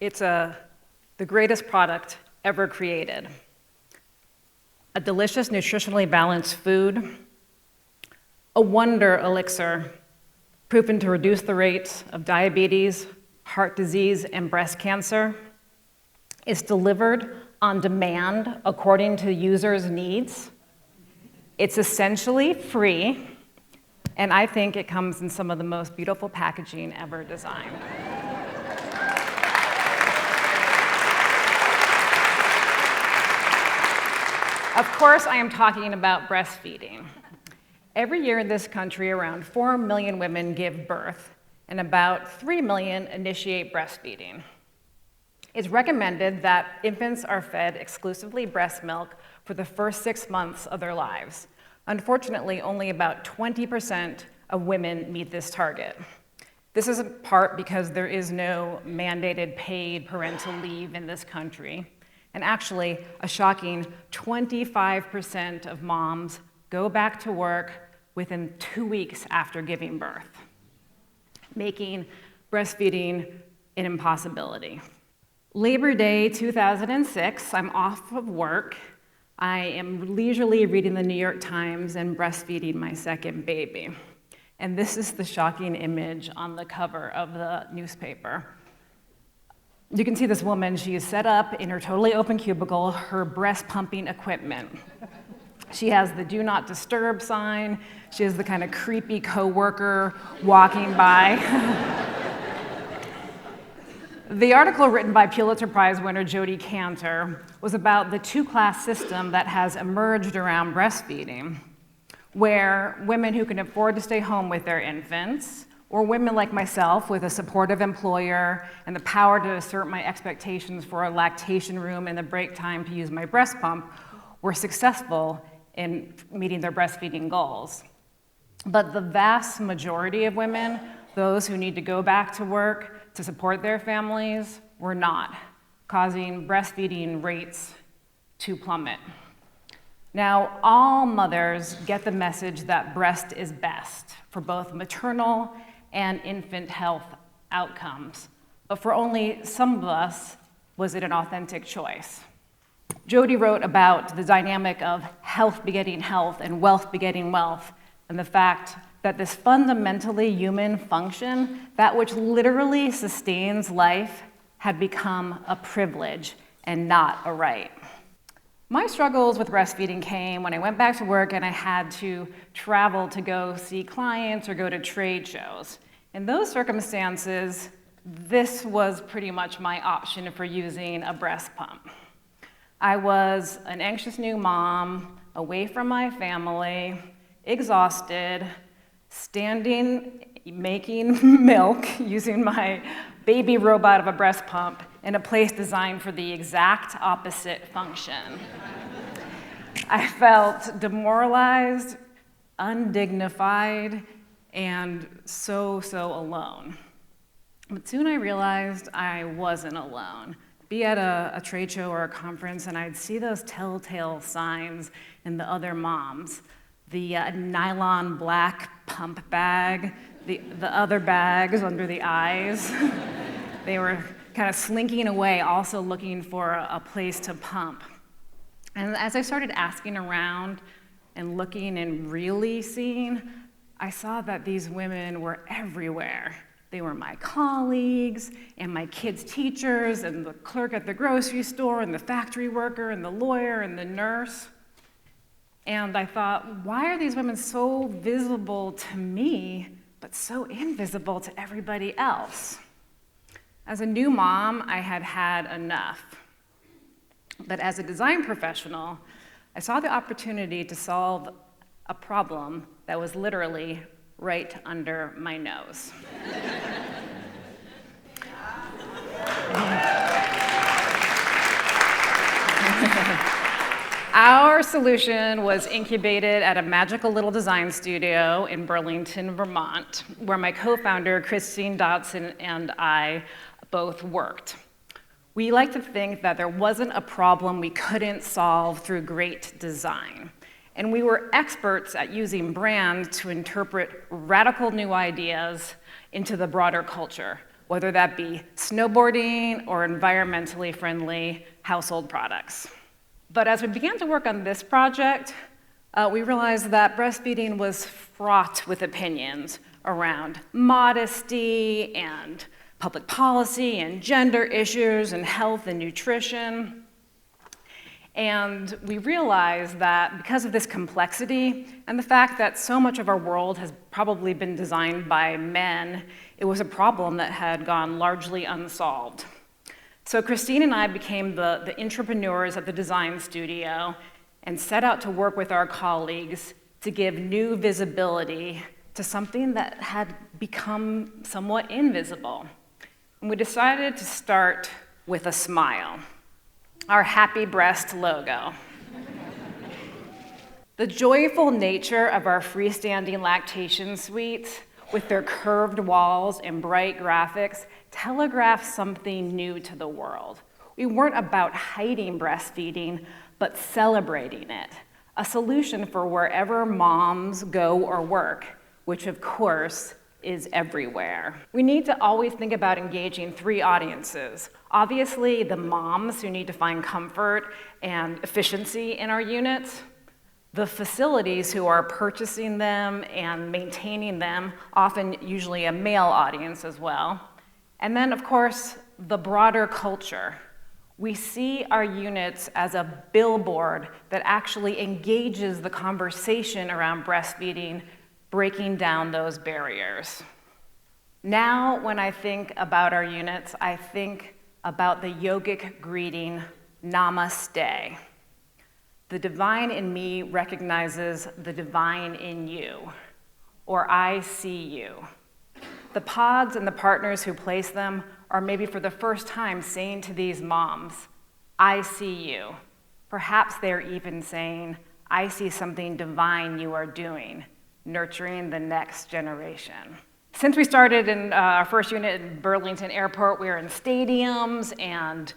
It's the greatest product ever created. A delicious, nutritionally balanced food, a wonder elixir, proven to reduce the rates of diabetes, heart disease, and breast cancer. It's delivered on demand according to users' needs. It's essentially free, and I think it comes in some of the most beautiful packaging ever designed. Of course, I am talking about breastfeeding. Every year in this country, around 4 million women give birth, and about 3 million initiate breastfeeding. It's recommended that infants are fed exclusively breast milk for the first 6 months of their lives. Unfortunately, only about 20% of women meet this target. This is in part because there is no mandated paid parental leave in this country. And actually, a shocking 25% of moms go back to work within 2 weeks after giving birth, making breastfeeding an impossibility. Labor Day 2006, I'm off of work. I am leisurely reading the New York Times and breastfeeding my second baby. And this is the shocking image on the cover of the newspaper. You can see this woman, she is set up in her totally open cubicle, her breast pumping equipment. She has the do not disturb sign. She has the kind of creepy coworker walking by. The article written by Pulitzer Prize winner Jodi Kantor was about the two-class system that has emerged around breastfeeding, where women who can afford to stay home with their infants, or women like myself with a supportive employer and the power to assert my expectations for a lactation room and the break time to use my breast pump, were successful in meeting their breastfeeding goals. But the vast majority of women, those who need to go back to work to support their families, were not, causing breastfeeding rates to plummet. Now, all mothers get the message that breast is best for both maternal and infant health outcomes, but for only some of us was it an authentic choice. Jodi wrote about the dynamic of health begetting health and wealth begetting wealth, and the fact that this fundamentally human function, that which literally sustains life, had become a privilege and not a right. My struggles with breastfeeding came when I went back to work and I had to travel to go see clients or go to trade shows. In those circumstances, this was pretty much my option for using a breast pump. I was an anxious new mom, away from my family, exhausted, standing, making milk, using my baby robot of a breast pump in a place designed for the exact opposite function. I felt demoralized, undignified, and so alone. But soon I realized I wasn't alone. Be at a trade show or a conference, and I'd see those telltale signs in the other moms. The nylon black pump bag, the other bags under the eyes. They were kind of slinking away, also looking for a place to pump. And as I started asking around and looking and really seeing, I saw that these women were everywhere. They were my colleagues and my kids' teachers and the clerk at the grocery store and the factory worker and the lawyer and the nurse. And I thought, why are these women so visible to me, but so invisible to everybody else? As a new mom, I had had enough. But as a design professional, I saw the opportunity to solve a problem that was literally right under my nose. Our solution was incubated at a magical little design studio in Burlington, Vermont, where my co-founder, Christine Dodson, and I both worked. We like to think that there wasn't a problem we couldn't solve through great design. And we were experts at using brand to interpret radical new ideas into the broader culture, whether that be snowboarding or environmentally friendly household products. But as we began to work on this project, we realized that breastfeeding was fraught with opinions around modesty and public policy and gender issues and health and nutrition. And we realized that because of this complexity and the fact that so much of our world has probably been designed by men, it was a problem that had gone largely unsolved. So Christine and I became the entrepreneurs at the design studio and set out to work with our colleagues to give new visibility to something that had become somewhat invisible. And we decided to start with a smile, our happy breast logo. The joyful nature of our freestanding lactation suites, with their curved walls and bright graphics, telegraphed something new to the world. We weren't about hiding breastfeeding, but celebrating it, a solution for wherever moms go or work, which of course is everywhere. We need to always think about engaging three audiences. Obviously, the moms who need to find comfort and efficiency in our units, the facilities who are purchasing them and maintaining them, often usually a male audience as well, and then of course, the broader culture. We see our units as a billboard that actually engages the conversation around breastfeeding, breaking down those barriers. Now, when I think about our units, I think about the yogic greeting, Namaste. The divine in me recognizes the divine in you, or I see you. The pods and the partners who place them are maybe for the first time saying to these moms, I see you. Perhaps they're even saying, I see something divine you are doing, nurturing the next generation. Since we started in our first unit in Burlington Airport, we were in stadiums and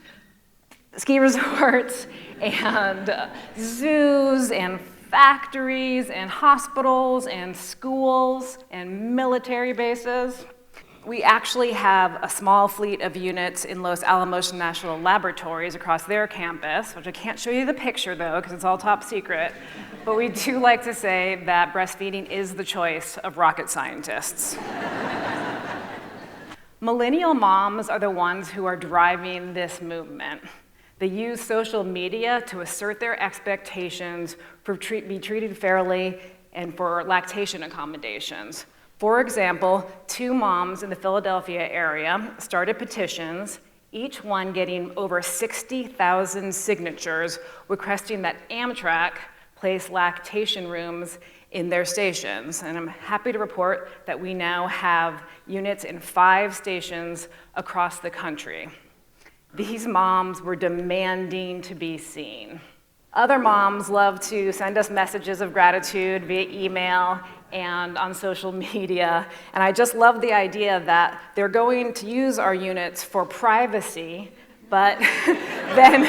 ski resorts and zoos and factories and hospitals and schools and military bases. We actually have a small fleet of units in Los Alamos National Laboratories across their campus, which I can't show you the picture though, because it's all top secret. But we do like to say that breastfeeding is the choice of rocket scientists. Millennial moms are the ones who are driving this movement. They use social media to assert their expectations for be treated fairly and for lactation accommodations. For example, 2 moms in the Philadelphia area started petitions, each one getting over 60,000 signatures requesting that Amtrak place lactation rooms in their stations. And I'm happy to report that we now have units in 5 stations across the country. These moms were demanding to be seen. Other moms love to send us messages of gratitude via email and on social media. And I just love the idea that they're going to use our units for privacy, but then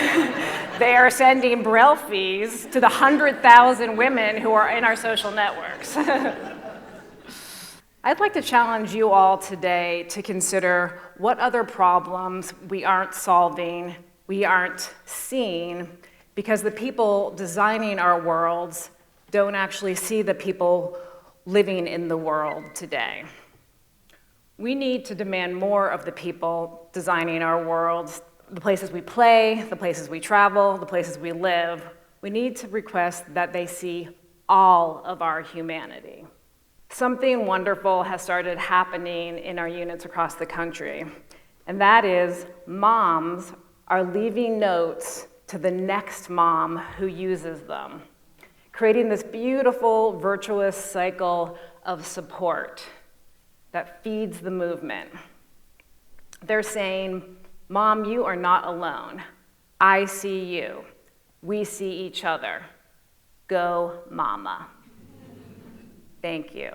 they are sending Braille fees to the 100,000 women who are in our social networks. I'd like to challenge you all today to consider what other problems we aren't solving, we aren't seeing, because the people designing our worlds don't actually see the people living in the world today. We need to demand more of the people designing our worlds, the places we play, the places we travel, the places we live. We need to request that they see all of our humanity. Something wonderful has started happening in our units across the country, and that is moms are leaving notes to the next mom who uses them, creating this beautiful virtuous cycle of support that feeds the movement. They're saying, Mom, you are not alone. I see you. We see each other. Go, Mama. Thank you.